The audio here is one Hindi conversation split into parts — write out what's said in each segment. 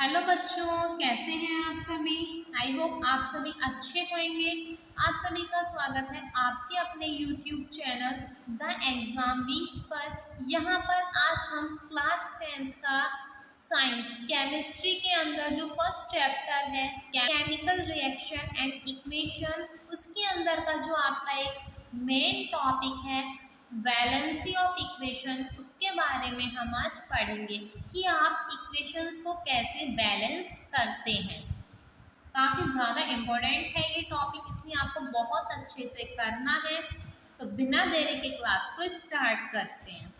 हेलो बच्चों, कैसे हैं आप सभी। आई होप आप सभी अच्छे होंगे। आप सभी का स्वागत है आपके अपने YouTube channel the exam weeks पर। यहाँ पर आज हम क्लास 10th का साइंस केमिस्ट्री के अंदर जो फर्स्ट चैप्टर है केमिकल रिएक्शन एंड इक्वेशन, उसके अंदर का जो आपका एक मेन टॉपिक है वैलेंसी ऑफ इक्वेशन, उसके बारे में हम आज पढ़ेंगे कि आप इक्वेशंस को कैसे बैलेंस करते हैं। काफ़ी ज़्यादा इम्पोर्टेंट है ये टॉपिक, इसलिए आपको बहुत अच्छे से करना है। तो बिना देरी के क्लास को स्टार्ट करते हैं।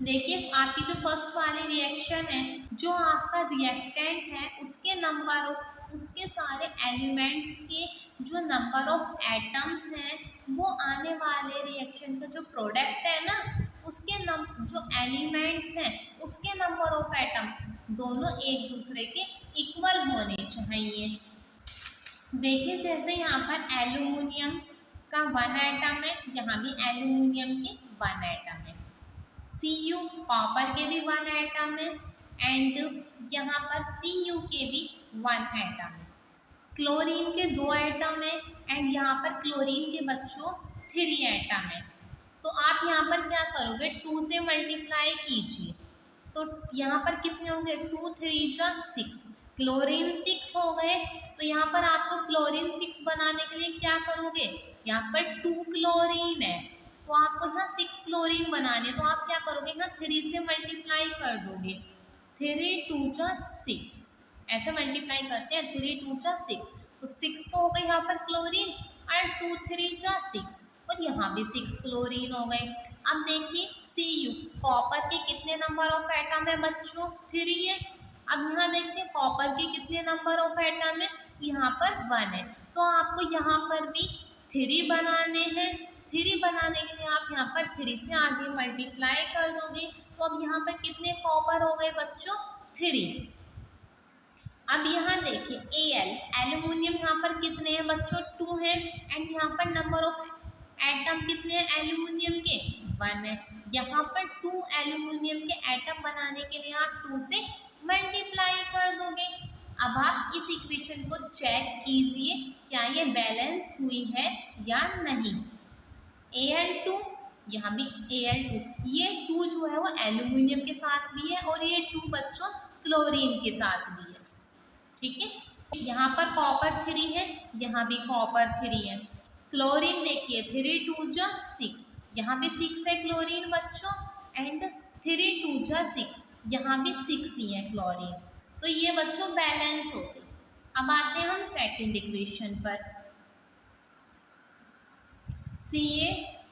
देखिए, आपकी जो फर्स्ट वाली रिएक्शन है, जो आपका रिएक्टेंट है उसके नंबर, उसके सारे एलिमेंट्स के जो नंबर ऑफ एटम्स हैं, वो आने वाले रिएक्शन का जो प्रोडक्ट है ना, उसके जो एलिमेंट्स हैं उसके नंबर ऑफ एटम दोनों एक दूसरे के इक्वल होने चाहिए। देखिए, जैसे यहाँ पर एल्यूमिनियम का 1 एटम है, यहाँ भी एल्यूमिनियम के 1 एटम है। Cu कॉपर के भी 1 एटम है एंड यहाँ पर Cu के भी 1 एटम है। क्लोरीन के 2 एटम है एंड यहाँ पर क्लोरीन के बच्चों 3 एटम है। तो आप यहाँ पर क्या करोगे, 2 से मल्टीप्लाई कीजिए तो यहाँ पर कितने होंगे, 2 3 जा 6, क्लोरीन 6 हो गए। तो यहाँ पर आपको क्लोरीन 6 बनाने के लिए क्या करोगे, यहाँ पर 2 क्लोरीन है तो आपको यहाँ 6 क्लोरीन बनाने, तो आप क्या करोगे, यहाँ 3 से मल्टीप्लाई कर दोगे, 3 2 जा 6, ऐसे मल्टीप्लाई करते हैं, 3 2 जा 6, तो 6 तो हो गए यहाँ पर क्लोरीन और 2 3 जा 6 और यहाँ भी 6 क्लोरीन हो गए। अब देखिए Cu कॉपर के कितने नंबर ऑफ एटम है बच्चों, 3 है। अब यहाँ देखिए कॉपर के कितने नंबर ऑफ एटम है, यहाँ पर 1 है। तो आपको यहाँ पर भी 3 बनाने हैं। 3 बनाने के लिए आप यहाँ पर 3 से आगे मल्टीप्लाई कर दोगे, तो अब यहाँ पर कितने कॉपर हो गए बच्चों, 3। अब यहाँ देखिए एल्यूमिनियम यहाँ पर कितने हैं बच्चों, 2 है एंड यहाँ पर नंबर ऑफ एटम कितने हैं एल्यूमिनियम के, 1 है। यहाँ पर 2 एल्यूमिनियम के एटम बनाने के लिए आप 2 से मल्टीप्लाई कर दोगे। अब आप इस इक्वेशन को चेक कीजिए क्या ये बैलेंस हुई है या नहीं। Al2, यहाँ भी Al2, ये 2 जो है वो एल्यूमिनियम के साथ भी है और ये 2 बच्चों क्लोरीन के साथ भी है, ठीक है। यहाँ पर कॉपर 3 है, यहाँ भी कॉपर 3 है। क्लोरीन देखिए 3 2 जा 6, यहाँ भी 6 है क्लोरीन बच्चों एंड 3 2 जा 6, यहाँ भी 6 ही है क्लोरीन। तो ये बच्चों बैलेंस हो गए। अब आते हैं हम सेकंड इक्वेशन पर। Ca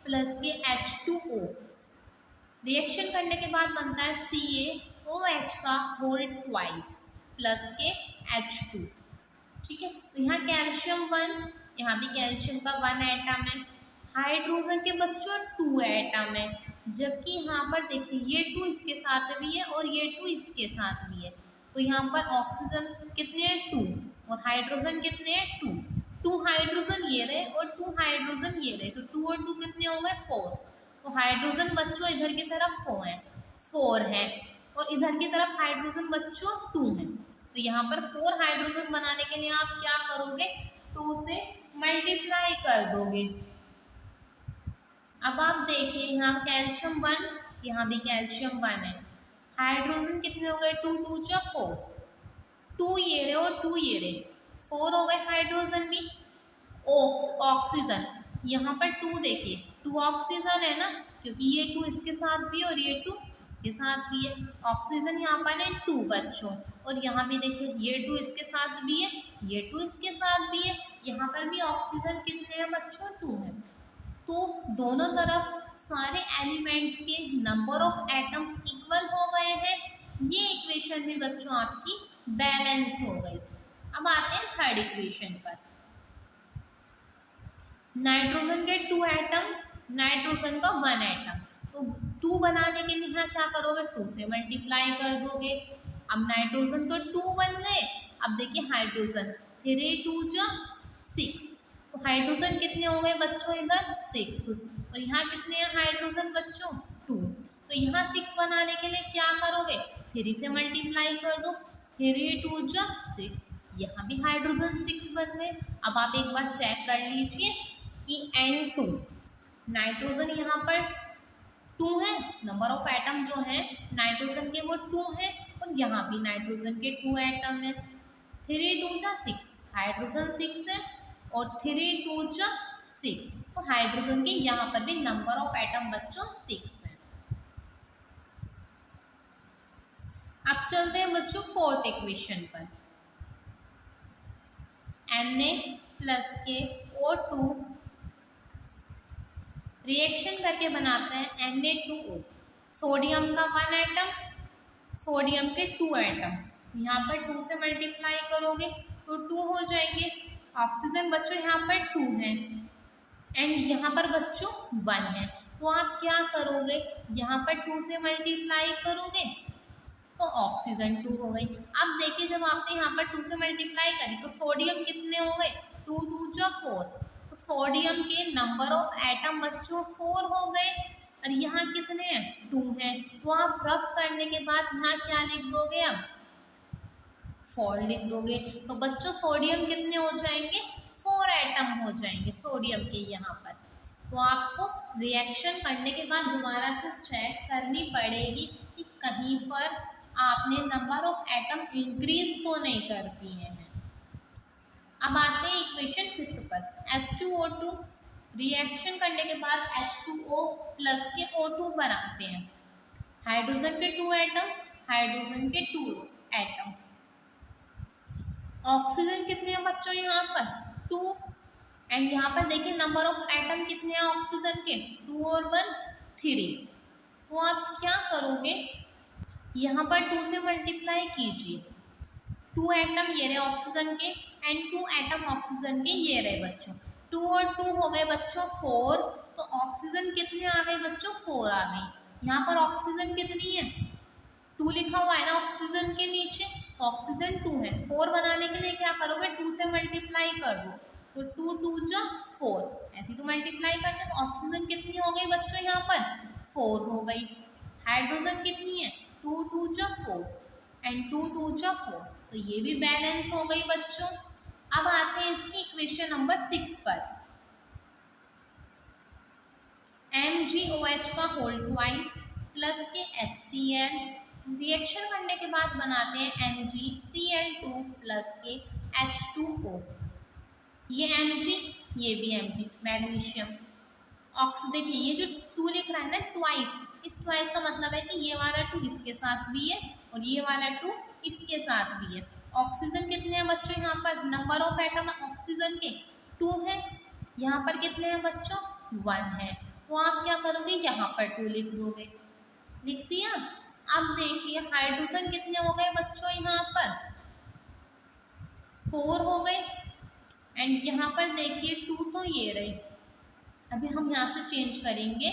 प्लस के H2O रिएक्शन करने के बाद बनता है CaOH का होल ट्वाइस प्लस के H2, ठीक है। तो यहाँ कैल्शियम 1, यहाँ भी कैल्शियम का 1 एटम है। हाइड्रोजन के बच्चों 2 एटम है, जबकि यहाँ पर देखिए ये 2 इसके साथ भी है और ये 2 इसके साथ भी है। तो यहाँ पर ऑक्सीजन कितने हैं, 2 और हाइड्रोजन कितने हैं, 2 हाइड्रोजन ये रहे और 2 हाइड्रोजन ये रहे, तो 2 और 2 कितने हो गए, 4। तो हाइड्रोजन बच्चों इधर की तरफ 4 है और इधर की तरफ हाइड्रोजन बच्चों 2 है। तो यहाँ पर 4 हाइड्रोजन बनाने के लिए आप क्या करोगे, 2 से मल्टीप्लाई कर दोगे। अब आप देखिए यहाँ कैल्शियम 1, यहाँ भी कैल्शियम 1 है। हाइड्रोजन कितने हो गए, 2 2 जा 4, 2 ये रहे और 2 ये रहे, 4 हो गए हाइड्रोजन भी। ऑक्सीजन यहाँ पर 2 देखिए, 2 ऑक्सीजन है ना, क्योंकि ये 2 इसके साथ भी है और ये 2 इसके साथ भी है। ऑक्सीजन यहाँ पर है 2 बच्चों और यहाँ भी देखिए ये 2 इसके साथ भी है, ये 2 इसके साथ भी है। यहाँ पर भी ऑक्सीजन कितने हैं बच्चों, 2 है। तो दोनों तरफ सारे एलिमेंट्स के नंबर ऑफ एटम्स इक्वल हो गए हैं। ये इक्वेशन भी बच्चों आपकी बैलेंस हो गई। अब आते हैं थर्ड इक्वेशन पर। नाइट्रोजन के 2 एटम, नाइट्रोजन का 1 एटम, तो 2 बनाने के लिए यहाँ क्या करोगे, 2 से मल्टीप्लाई कर दोगे। अब नाइट्रोजन तो 2 बन गए। अब देखिए हाइड्रोजन 3 2 जा 6, तो हाइड्रोजन कितने हो गए बच्चों, इधर 6 और यहाँ कितने हैं हाइड्रोजन बच्चों, 2। तो यहाँ 6 बनाने के लिए क्या करोगे, 3 से मल्टीप्लाई कर दो, 3 2 जा 6, यहाँ भी हाइड्रोजन 6 बन गए। अब आप एक बार चेक कर लीजिए कि N2 नाइट्रोजन यहाँ पर 2 है, नंबर ऑफ एटम जो है नाइट्रोजन के वो 2 है, और यहाँ भी नाइट्रोजन के 2 एटम है। 3 2 जा 6, हाइड्रोजन 6 है, और 3 2 जा 6, तो हाइड्रोजन के यहाँ पर भी नंबर ऑफ एटम बच्चों 6 है। अब चलते हैं बच्चों फोर्थ इक्वेशन पर। Na+KO2 रिएक्शन करके बनाते हैं Na2O, सोडियम का 1 एटम, सोडियम के 2 एटम, यहाँ पर 2 से मल्टीप्लाई करोगे तो 2 हो जाएंगे। ऑक्सीजन बच्चों यहाँ पर 2 है एंड यहाँ पर बच्चों 1 है, तो आप क्या करोगे, यहाँ पर 2 से मल्टीप्लाई करोगे तो ऑक्सीजन 2 हो गई। अब देखिए जब आपने यहाँ पर 2 से मल्टीप्लाई करी तो सोडियम कितने हो गए, 2 2 जा 4, तो सोडियम के नंबर ऑफ एटम बच्चों 4 हो गए, और यहाँ कितने हैं, 2 हैं, तो आप रफ करने के बाद यहाँ क्या लिख दोगे, अब 4 लिख दोगे। तो बच्चों सोडियम कितने हो जाएंगे, 4 एटम हो जाएंगे सोडियम के यहाँ पर। तो आपको रिएक्शन करने के बाद दोबारा से चेक करनी पड़ेगी कि कहीं पर आपने नंबर ऑफ एटम इंक्रीज तो नहीं कर दिए हैं। अब आते हैं इक्वेशन 5 पर। H2O2 रिएक्शन करने के बाद H2O प्लस के O2 बनाते हैं, हाइड्रोजन के 2 एटम, हाइड्रोजन के 2 एटम। ऑक्सीजन कितने हैं बच्चों यहाँ पर, 2, एंड यहाँ पर देखिए नंबर ऑफ एटम कितने हैं ऑक्सीजन के, 2 और 1 3। तो आप क्या करोगे, यहाँ पर 2 से मल्टीप्लाई कीजिए, 2 एटम ये रहे ऑक्सीजन के एंड 2 एटम ऑक्सीजन के ये रहे बच्चों, 2 और 2 हो गए बच्चों 4, तो ऑक्सीजन कितने आ गए बच्चों, 4 आ गई। यहाँ पर ऑक्सीजन कितनी है, 2 लिखा हुआ है ना ऑक्सीजन के नीचे, तो ऑक्सीजन 2 है। 4 बनाने के लिए क्या करोगे, 2 से मल्टीप्लाई कर दो, तो 2 2 जा 4, ऐसे तो मल्टीप्लाई करते हैं, तो ऑक्सीजन कितनी हो गई बच्चों यहाँ पर, 4 हो गई। हाइड्रोजन कितनी है, 2 2 जा 4 एंड 2 2 जा 4, तो ये भी बैलेंस हो गई बच्चों। अब आते हैं इसकी इक्वेशन नंबर 6 पर। MgOH का होल ट्वाइस प्लस के HCl रिएक्शन करने के बाद बनाते हैं MgCl2 प्लस के H2O। ये Mg, ये भी Mg, मैग्नीशियम। देखिए ये जो 2 लिख रहा है ना ट्वाइस, इस ट्वाइस का मतलब है कि ये वाला 2 इसके साथ भी है और ये वाला 2 इसके साथ भी है। ऑक्सीजन कितने हैं बच्चों यहाँ पर, नंबर ऑफ एटम ऑक्सीजन के 2 है, यहाँ पर कितने हैं बच्चों, 1 है, तो आप क्या करोगे, यहाँ पर 2 लिख दोगे, लिख दिया। अब देखिए हाइड्रोजन कितने हो गए बच्चों, यहाँ पर 4 हो गए एंड यहाँ पर देखिए 2 तो ये रहे। अभी हम यहाँ से चेंज करेंगे,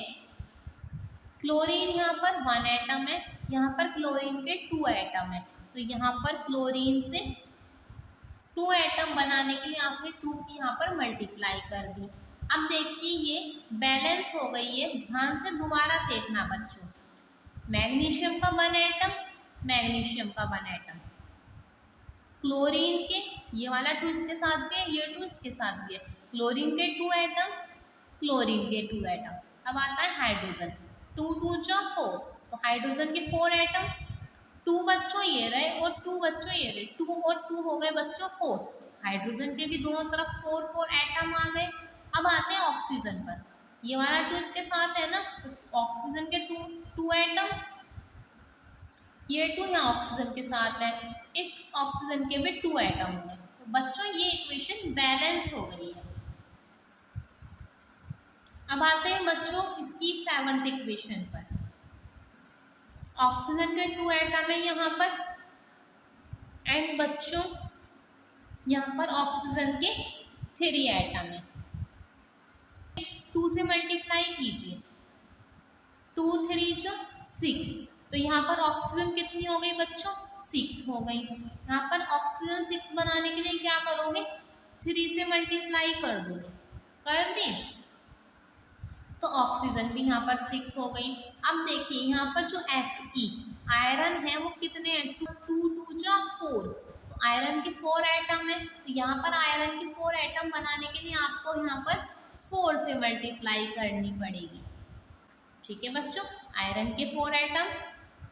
क्लोरीन यहाँ पर 1 एटम है, यहाँ पर क्लोरीन के 2 एटम है, तो यहाँ पर क्लोरीन से 2 एटम बनाने के लिए आपने 2 की यहाँ पर मल्टीप्लाई कर दी। अब देखिए ये बैलेंस हो गई है, ध्यान से दोबारा देखना बच्चों, मैग्नीशियम का 1 एटम, मैग्नीशियम का 1 एटम, क्लोरीन के ये वाला 2 इसके साथ भी है, ये 2 इसके साथ भी है, क्लोरीन के 2 एटम, क्लोरीन के 2 एटम। अब आता है हाइड्रोजन, 2 2 जा 4, तो हाइड्रोजन के 4 एटम, 2 बच्चों ये रहे और 2 बच्चों ये रहे, 2 और 2 हो गए बच्चों 4, हाइड्रोजन के भी दोनों तरफ 4 4 एटम आ गए। अब आते हैं ऑक्सीजन पर, ये वाला 2 इसके साथ है ना, तो ऑक्सीजन के 2 एटम, ये 2 यहाँ ऑक्सीजन के साथ है, इस ऑक्सीजन के भी 2 एटम हो गए, तो बच्चों ये इक्वेशन बैलेंस हो गई है। अब आते हैं बच्चों इसकी 7th इक्वेशन पर, ऑक्सीजन के 2 एटम है यहाँ पर एंड बच्चों यहाँ पर ऑक्सीजन के 3 एटम है, 2 से मल्टीप्लाई कीजिए, 2 3 जा 6, तो यहाँ पर ऑक्सीजन कितनी हो गई बच्चों, 6 हो गई। यहाँ पर ऑक्सीजन 6 बनाने के लिए क्या करोगे, 3 से मल्टीप्लाई कर दोगे, कर दी, तो ऑक्सीजन भी यहाँ पर 6 हो गई। अब देखिए यहाँ पर जो Fe आयरन है वो कितने हैं, 2 जा 4, तो आयरन के 4 एटम है, तो यहाँ पर आयरन के 4 एटम बनाने के लिए आपको यहाँ पर 4 से मल्टीप्लाई करनी पड़ेगी। ठीक है बच्चों, आयरन के 4 एटम,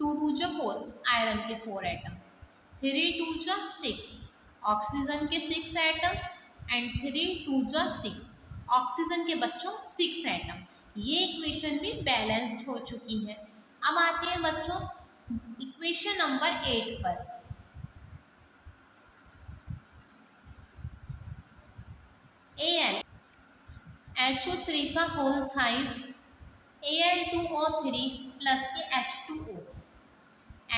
2 जा 4, आयरन के 4 एटम, 3 जा 6, ऑक्सीजन के 6 एटम एंड 3 जा 6, ऑक्सीजन के बच्चों 6 एटम। ये इक्वेशन भी बैलेंस्ड हो चुकी है। अब आते हैं बच्चों इक्वेशन नंबर 8 पर। Al HO3 का होल थाइस Al2O3 प्लस के H2O,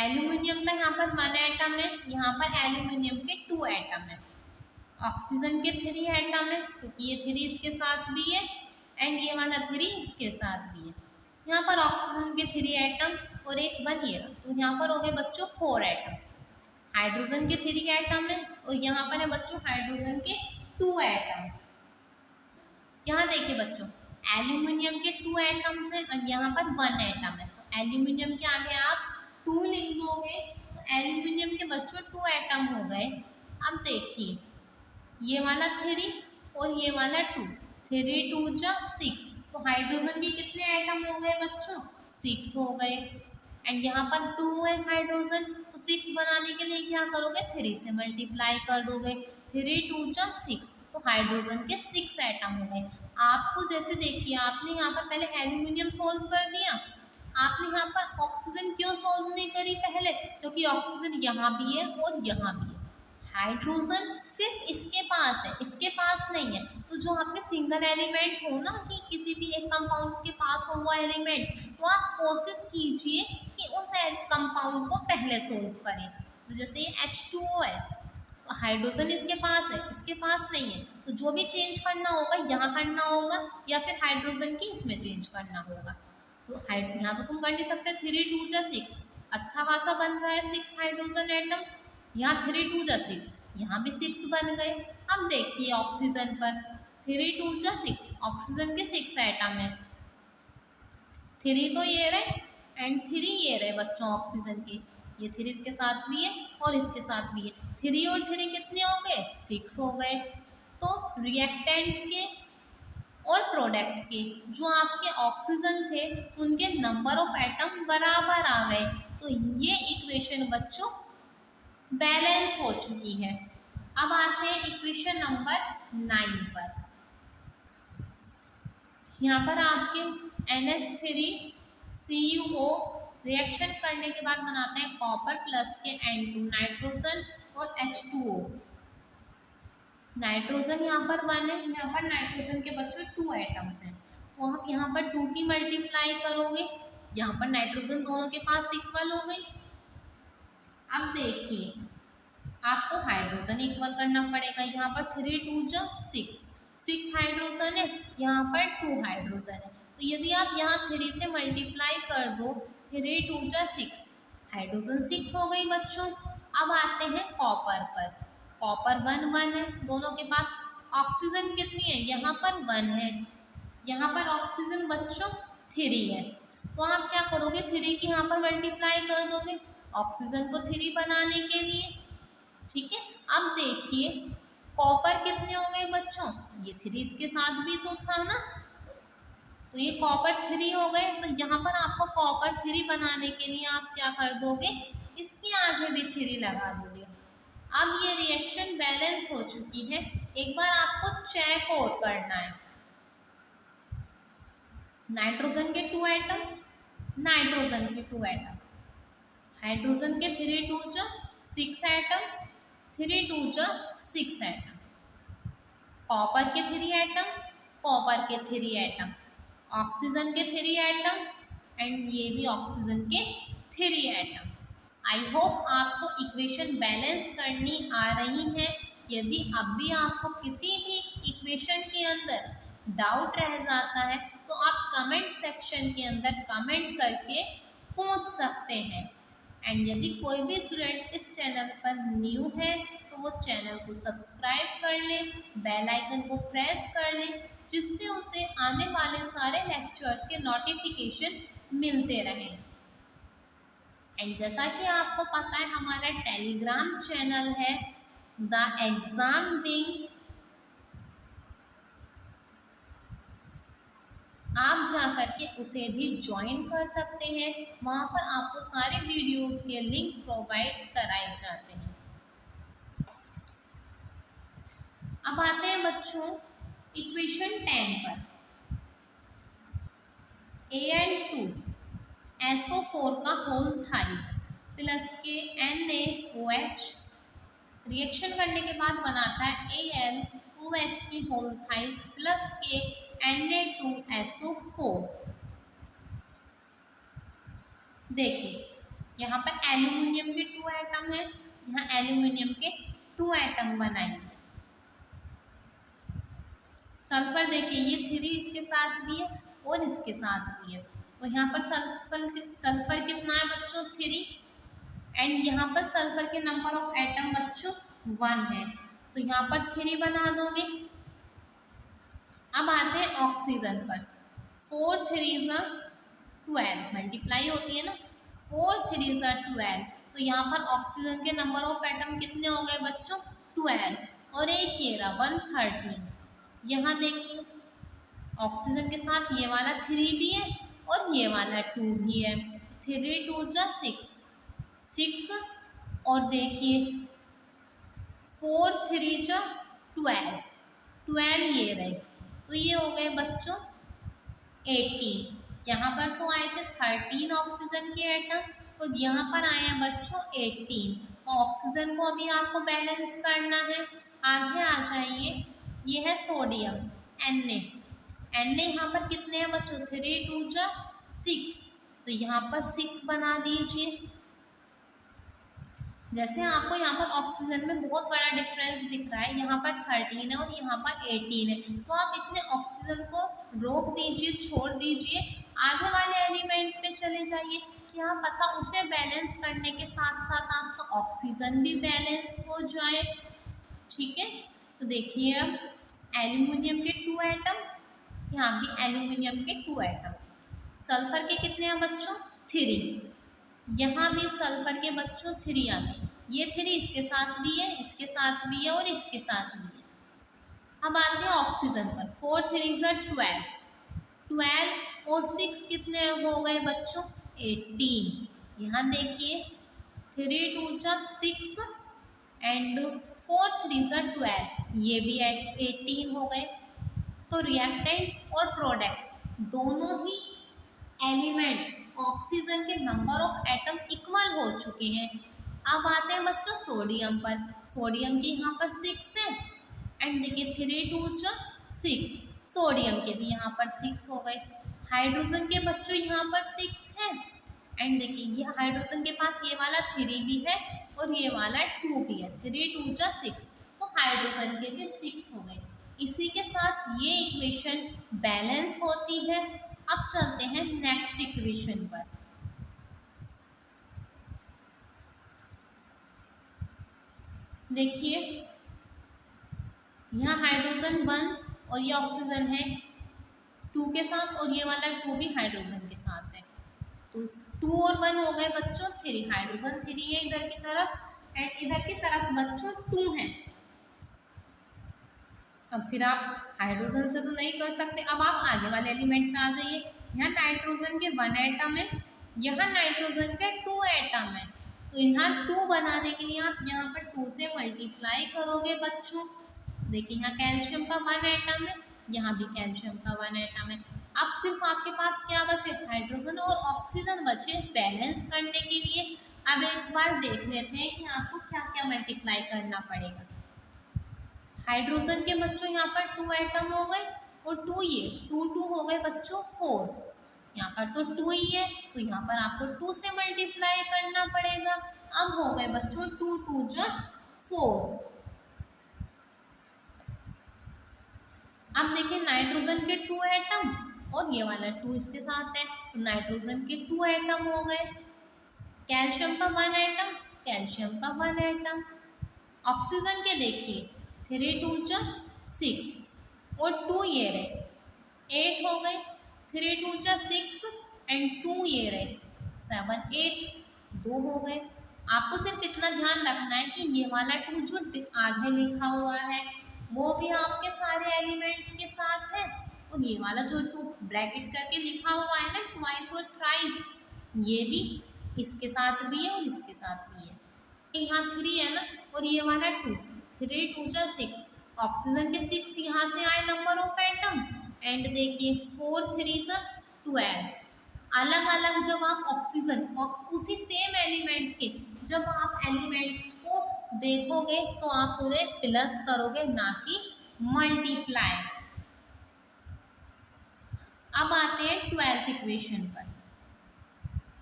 एल्यूमिनियम का यहाँ पर 1 एटम है, यहाँ पर एल्यूमिनियम के 2 एटम है, ऑक्सीजन के 3 एटम है क्योंकि ये 3 इसके साथ भी है एंड ये वाला 3 इसके साथ भी है। यहाँ पर ऑक्सीजन के 3 एटम और एक 1 ये, तो यहाँ पर हो गए बच्चों 4 एटम। हाइड्रोजन के 3 एटम है और यहाँ पर है बच्चों हाइड्रोजन के 2 एटम। यहाँ देखिए बच्चों एल्यूमिनियम के 2 एटम्स हैं और यहाँ पर 1 एटम है, तो एल्यूमिनियम के आगे आप 2 लिख दोगे, तो एल्यूमिनियम के बच्चों 2 एटम हो गए। अब देखिए ये वाला 3 और ये वाला 2, 3 2 जा 6, तो हाइड्रोजन के कितने एटम हो गए बच्चों, 6 हो गए एंड यहाँ पर 2 है हाइड्रोजन, तो 6 बनाने के लिए क्या करोगे, 3 से मल्टीप्लाई कर दोगे, 3 2 जा 6, तो हाइड्रोजन के 6 एटम हो गए। आपको जैसे देखिए आपने यहाँ पर पहले एल्यूमिनियम सोल्व कर दिया, आपने यहाँ पर ऑक्सीजन क्यों सोल्व नहीं करी पहले, क्योंकि ऑक्सीजन यहाँ भी है और यहाँ भी है, हाइड्रोजन सिर्फ इसके पास है, इसके पास नहीं है। तो जो आपके सिंगल एलिमेंट हो ना कि किसी भी एक कंपाउंड के पास हो वो एलिमेंट, तो आप कोशिश कीजिए कि उस कंपाउंड को पहले सोल्व करें। तो जैसे ये H2O है, तो हाइड्रोजन इसके पास है, इसके पास नहीं है, तो जो भी चेंज करना होगा यहाँ करना होगा या फिर हाइड्रोजन की इसमें चेंज करना होगा। तो यहाँ तो तुम कर नहीं सकते, 3 2 जा 6 अच्छा खासा बन रहा है 6 हाइड्रोजन एटम, यहाँ 3 2 जा 6, यहाँ भी 6 बन गए। अब देखिए ऑक्सीजन पर 3 2 जा 6, ऑक्सीजन के 6 एटम है, 3 तो ये रहे एंड 3 ये रहे बच्चों ऑक्सीजन के, ये 3 इसके साथ भी है और इसके साथ भी है, 3 और 3 कितने हो गए, 6 हो गए। तो रिएक्टेंट के और प्रोडक्ट के जो आपके ऑक्सीजन थे उनके नंबर ऑफ एटम बराबर आ गए, तो ये इक्वेशन बच्चों बैलेंस हो चुकी है। अब आते हैं इक्वेशन नंबर 9 पर। यहाँ पर आपके NH3CuO रिएक्शन करने के बाद बनाते हैं कॉपर प्लस के N2 नाइट्रोजन और H2O। नाइट्रोजन यहाँ पर 1 है, यहाँ पर नाइट्रोजन के बच्चों 2 एटम्स हैं, तो आप यहाँ पर 2 की मल्टीप्लाई करोगे, यहाँ पर नाइट्रोजन दोनों के पास इक्वल हो गई। अब देखिए आपको हाइड्रोजन इक्वल करना पड़ेगा, यहाँ पर 3 2 जा 6 हाइड्रोजन है, यहाँ पर 2 हाइड्रोजन है, तो यदि आप यहाँ 3 से मल्टीप्लाई कर दो, 3 2 जा 6, हाइड्रोजन 6 हो गई बच्चों। अब आते हैं कॉपर पर, कॉपर 1 1 है दोनों के पास, ऑक्सीजन कितनी है, यहाँ पर 1 है, यहाँ पर ऑक्सीजन बच्चों 3 है, तो आप क्या करोगे 3 की यहाँ पर मल्टीप्लाई कर दोगे ऑक्सीजन को 3 बनाने के लिए। ठीक है, अब देखिए कॉपर कितने हो गए बच्चों, ये 3 इसके साथ भी तो था ना, तो ये कॉपर 3 हो गए, तो यहाँ पर आपको कॉपर 3 बनाने के लिए आप क्या कर दोगे, इसके आगे भी 3 लगा दोगे। अब ये रिएक्शन बैलेंस हो चुकी है, एक बार आपको चेक और करना है। नाइट्रोजन के 2 एटम, नाइट्रोजन के 2 एटम, हाइड्रोजन के 3 2 जा 6 एटम, 3 2 जा 6 एटम, कॉपर के 3 एटम, कॉपर के 3 एटम, ऑक्सीजन के 3 एटम एंड ये भी ऑक्सीजन के 3 एटम। आई होप आपको इक्वेशन बैलेंस करनी आ रही है। यदि अब भी आपको किसी भी इक्वेशन के अंदर डाउट रह जाता है तो आप कमेंट सेक्शन के अंदर कमेंट करके पूछ सकते हैं। एंड यदि कोई भी स्टूडेंट इस चैनल पर न्यू है तो वो चैनल को सब्सक्राइब कर ले, बेल आइकन को प्रेस कर ले जिससे उसे आने वाले सारे लेक्चर्स के नोटिफिकेशन मिलते रहें। एंड जैसा कि आपको पता है हमारा टेलीग्राम चैनल है द एग्जाम विंग, आप जाकर के उसे भी ज्वाइन कर सकते हैं। वहाँ पर आपको सारे वीडियोस के लिंक प्रोवाइड कराए जाते हैं। अब आते हैं बच्चों इक्वेशन 10 पर। Al2 SO4 का होल थाइज प्लस के NaOH रिएक्शन करने के बाद बनाता है AlOH की होल थाइज प्लस के Na2SO4। देखिए यहाँ पर एल्यूमिनियम के 2 एटम है, यहाँ एल्यूमिनियम के 2 एटम बनाएंगे। सल्फर देखिए ये 3 इसके साथ भी है और इसके साथ भी है, तो यहाँ पर सल्फर कितना है बच्चों 3, एंड यहाँ पर सल्फर के नंबर ऑफ एटम बच्चों 1 है, तो यहाँ पर 3 बना दोगे। अब आते हैं ऑक्सीजन पर। 4 3 12 मल्टीप्लाई होती है ना, 4 3 12, तो यहाँ पर ऑक्सीजन के नंबर ऑफ एटम कितने हो गए बच्चों 12, और एक ये रहा 113। यहाँ देखिए ऑक्सीजन के साथ ये वाला 3 भी है और ये वाला 2 भी है, 3 2 जा 6 और देखिए 4 3 जा 12 ये रहे, तो ये हो गए बच्चों 18। यहाँ पर तो आए थे 13 ऑक्सीजन के एटम और यहाँ पर आए हैं बच्चों 18, तो ऑक्सीजन को अभी आपको बैलेंस करना है। आगे आ जाइए, ये है सोडियम Na यहाँ पर कितने हैं बच्चों 3 2 जा 6, तो यहाँ पर 6 बना दीजिए। जैसे आपको यहाँ पर ऑक्सीजन में बहुत बड़ा डिफरेंस दिख रहा है, यहाँ पर 13 है और यहाँ पर 18 है, तो आप इतने ऑक्सीजन को रोक दीजिए, छोड़ दीजिए, आगे वाले एलिमेंट पे चले जाइए, क्या पता उसे बैलेंस करने के साथ साथ आपका ऑक्सीजन भी बैलेंस हो जाए। ठीक है, तो देखिए अब एल्यूमिनियम के 2 एटम, यहाँ भी एल्यूमिनियम के 2 एटम, सल्फर के कितने हैं बच्चों 3, यहाँ भी सल्फर के बच्चों 3 आ गए, ये 3 इसके साथ भी है, इसके साथ भी है और इसके साथ भी है। अब आते हैं ऑक्सीजन पर। 4 3 12 और 6 कितने हो गए बच्चों 18। यहाँ देखिए 3 2 जा 6 एंड 4 3 जा 12, ये भी 18 हो गए। तो रिएक्टेंट और प्रोडक्ट दोनों ही एलिमेंट ऑक्सीजन के नंबर ऑफ एटम इक्वल हो चुके हैं। अब आते हैं बच्चों सोडियम पर। सोडियम के यहाँ पर 6 है एंड देखिए 3 2 जा 6, सोडियम के भी यहाँ पर 6 हो गए। हाइड्रोजन के बच्चों यहाँ पर 6 है एंड देखिए ये हाइड्रोजन के पास ये वाला 3 भी है और ये वाला 2 भी है, 3 2 जा 6, तो हाइड्रोजन के भी 6 हो गए। इसी के साथ ये इक्वेशन बैलेंस होती है। अब चलते हैं नेक्स्ट इक्वेशन पर। देखिए यहाँ हाइड्रोजन 1 और ये ऑक्सीजन है 2 के साथ और ये वाला 2 भी हाइड्रोजन के साथ है, तो 2 और 1 हो गए बच्चों 3, हाइड्रोजन 3 है इधर की तरफ एंड इधर की तरफ बच्चों 2 है। अब फिर आप हाइड्रोजन से तो नहीं कर सकते, अब आप आगे वाले एलिमेंट पे आ जाइए। यहाँ नाइट्रोजन के 1 एटम है, यहाँ नाइट्रोजन के 2 एटम है, तो यहाँ 2 बनाने के लिए आप यहाँ पर 2 से मल्टीप्लाई करोगे बच्चों। देखिए यहाँ कैल्शियम का 1 एटम है, यहाँ भी कैल्शियम का 1 एटम है। अब सिर्फ आपके पास क्या बचे हाइड्रोजन और ऑक्सीजन बचे बैलेंस करने के लिए। अब एक बार देख लेते हैं कि आपको क्या क्या मल्टीप्लाई करना पड़ेगा। हाइड्रोजन के बच्चों यहाँ पर 2 एटम हो गए और 2 ये 2 2 हो गए बच्चों 4, यहाँ पर तो 2 ही है, तो यहाँ पर आपको 2 से मल्टीप्लाई करना पड़ेगा। अब हो गए बच्चों 2 2 जा 4। अब देखिए नाइट्रोजन के 2 एटम और ये वाला 2 इसके साथ है, तो नाइट्रोजन के 2 एटम हो गए। कैल्शियम का 1 एटम, कैल्शियम का 1 एटम। ऑक्सीजन के देखिए 3 2 जा 6, और 2 ये रहे, 8 हो गए। 3 2 जा 6 एंड 2 ये रहे 7 8, 2 हो गए। आपको सिर्फ इतना ध्यान रखना है कि ये वाला 2 जो आगे लिखा हुआ है वो भी आपके सारे एलिमेंट के साथ है, और ये वाला जो 2 ब्रैकेट करके लिखा हुआ है ना ट्वाइस और थ्राइस, ये भी इसके साथ भी है और इसके साथ भी है। यहाँ 3 है ना, और ये वाला 2, 3 2 जा 6, ऑक्सीजन के 6 यहाँ से आए नंबर ऑफ एटम, एंड देखिए 4 3 जा 12। अलग अलग जब आप ऑक्सीजन उसी सेम एलिमेंट के जब आप एलिमेंट को देखोगे तो आप पूरे प्लस करोगे, ना कि मल्टीप्लाई। अब आते हैं 12th इक्वेशन पर।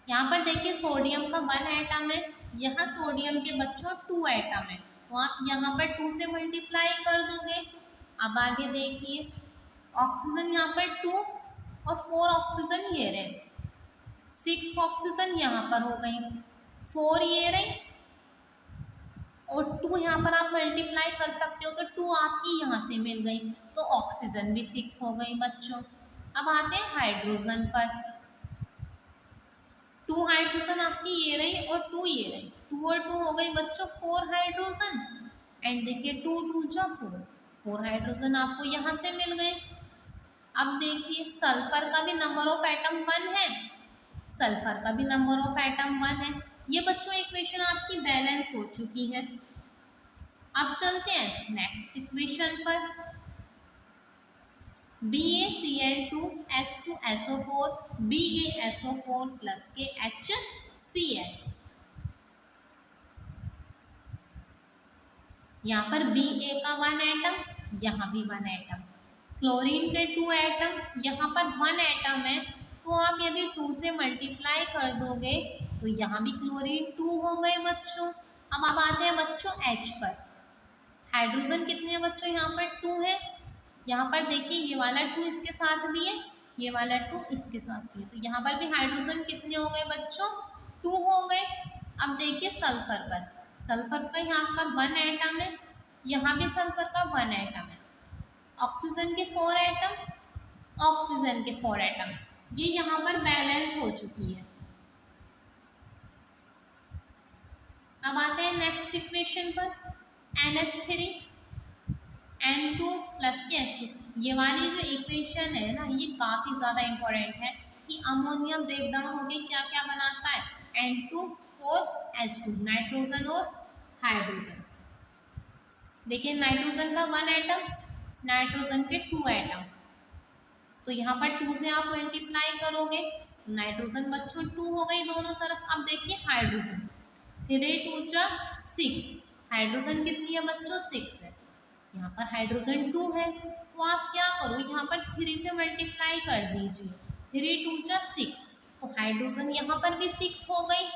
यहाँ पर देखिए सोडियम का 1 एटम है, यहाँ सोडियम के बच्चों 2 एटम है, तो आप यहाँ पर 2 से मल्टीप्लाई कर दोगे। अब आगे देखिए ऑक्सीजन यहाँ पर 2 और 4 ऑक्सीजन ये रहे, 6 ऑक्सीजन यहाँ पर हो गई, 4 ये रही और 2 यहाँ पर आप मल्टीप्लाई कर सकते हो, तो 2 आपकी यहाँ से मिल गई, तो ऑक्सीजन भी 6 हो गई बच्चों। अब आते हैं हाइड्रोजन पर। 2 हाइड्रोजन आपकी ये रही और 2 ये रही, 2 और 2 हो गई बच्चों 4 हाइड्रोजन, एंड देखिए 2 2 जा 4 हाइड्रोजन आपको यहाँ से मिल गए। अब देखिए सल्फर का भी नंबर ऑफ एटम 1 है, सल्फर का भी नंबर ऑफ एटम 1 है। ये बच्चों इक्वेशन आपकी बैलेंस हो चुकी है। अब चलते हैं नेक्स्ट इक्वेशन पर। BaCl2H2SO4 BaSO4 प्लस के HCl। यहाँ पर Ba का 1 एटम, यहाँ भी 1 एटम, क्लोरीन के 2 एटम, यहाँ पर 1 एटम है, तो आप यदि 2 से मल्टीप्लाई कर दोगे तो यहाँ भी क्लोरीन 2 हो गए बच्चों। अब आते हैं बच्चों H पर। हाइड्रोजन कितने हैं बच्चों, यहाँ पर 2 है, यहाँ पर देखिए ये वाला 2 इसके साथ भी है, ये वाला 2 इसके साथ भी है, तो यहाँ पर भी हाइड्रोजन कितने हो गए बच्चों, 2 हो गए। अब देखिए सल्फर पर, सल्फर का यहाँ पर 1 एटम है, यहाँ भी सल्फर का 1 एटम है, ऑक्सीजन के 4 एटम, ऑक्सीजन के 4 एटम, ये यहाँ पर बैलेंस हो चुकी है। अब आते हैं नेक्स्ट इक्वेशन पर। NH3 N2 प्लस के H2, ये वाली जो इक्वेशन है ना ये काफ़ी ज़्यादा इम्पोर्टेंट है कि अमोनिया ब्रेकडाउन हो गई क्या क्या बनाता है, N2 और H2, नाइट्रोजन और हाइड्रोजन। देखिए नाइट्रोजन का 1 एटम, नाइट्रोजन के 2 एटम, तो यहाँ पर 2 से आप मल्टीप्लाई करोगे, नाइट्रोजन बच्चों 2 हो गई दोनों तरफ। अब देखिए हाइड्रोजन, 3 2 जा 6, हाइड्रोजन कितनी है बच्चों 6 है, यहाँ पर हाइड्रोजन 2 है, तो आप क्या करो यहाँ पर 3 से मल्टीप्लाई कर दीजिए, 3 2 जा 6, तो हाइड्रोजन यहाँ पर भी 6 हो गई।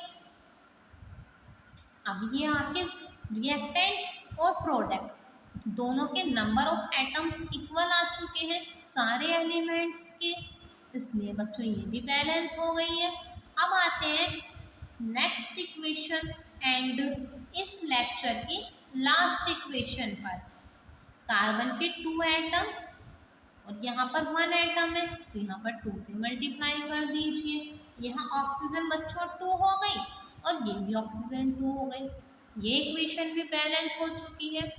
अब ये आपके रिएक्टेंट और प्रोडक्ट दोनों के नंबर ऑफ एटम्स इक्वल आ चुके हैं सारे एलिमेंट्स के, इसलिए बच्चों ये भी बैलेंस हो गई है। अब आते हैं नेक्स्ट इक्वेशन एंड इस लेक्चर की लास्ट इक्वेशन पर। कार्बन के 2 एटम और यहाँ पर 1 एटम है, तो यहाँ पर 2 से मल्टीप्लाई कर दीजिए, यहाँ ऑक्सीजन बच्चों 2 हो गई और ये भी ऑक्सीजन 2 हो गई, ये इक्वेशन भी बैलेंस हो चुकी है।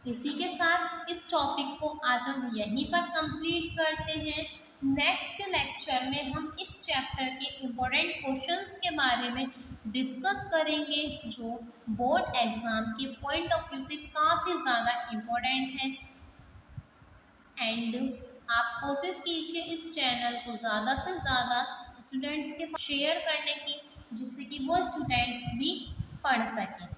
इसी के साथ इस टॉपिक को आज हम यहीं पर कंप्लीट करते हैं। नेक्स्ट लेक्चर में हम इस चैप्टर के इम्पोर्टेंट क्वेश्चंस के बारे में डिस्कस करेंगे जो बोर्ड एग्ज़ाम के पॉइंट ऑफ व्यू से काफ़ी ज़्यादा इम्पोर्टेंट है। एंड आप कोशिश कीजिए इस चैनल को ज़्यादा से ज़्यादा स्टूडेंट्स के पास शेयर करने की, जिससे कि वो स्टूडेंट्स भी पढ़ सकें।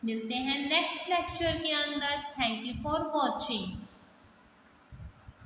मिलते हैं नेक्स्ट लेक्चर के अंदर। Thank you for watching.